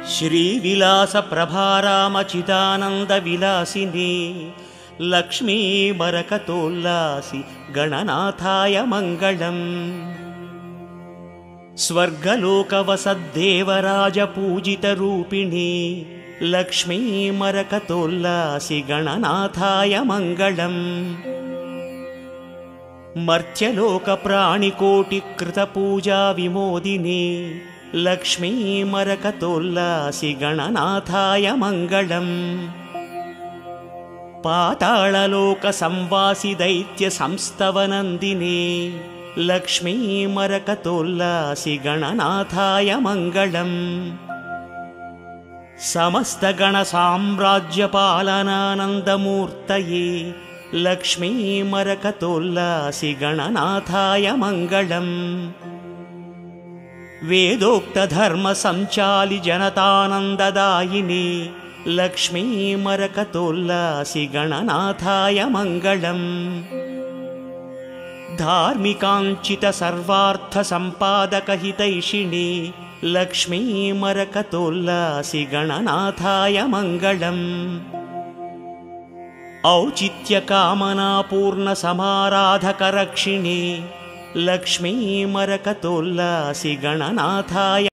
श्रीविलास प्रभारामचिदानंद विलासिनी लक्ष्मी मरकतोल्लासि गणनाथाय मंगलम्। स्वर्गलोकवसद्देवराज पूजित रूपिणी लक्ष्मी मरकतोल्लासि गणनाथाय मंगलम्। मर्त्यलोक प्राणिकोटिकृत पूजा विमोदिनी लक्ष्मी मरकतोल्लासि गणनाथाय मंगलम्। पाताळलोक संवासि दैत्य संस्तवनन्दिनी लक्ष्मी मरकतोल्लासि गणनाथाय मंगलम्। समस्त गण साम्राज्य पालनानन्दमूर्तये लक्ष्मी मरकतोल्लासि गणनाथाय मंगलम्। वेदोक्त धर्म संचालि जनतानन्ददायिनी लक्ष्मी मरकतोल्लासि गणनाथाय मंगलम्। धार्मिकाञ्चित सर्वार्थ संपादक हितैषिणी लक्ष्मी मरकतोल्लासि गणनाथाय मंगलम्। औचित्य कामना पूर्ण समाराधक रक्षिणी लक्ष्मी मरकतोल्लासि गणनाथाय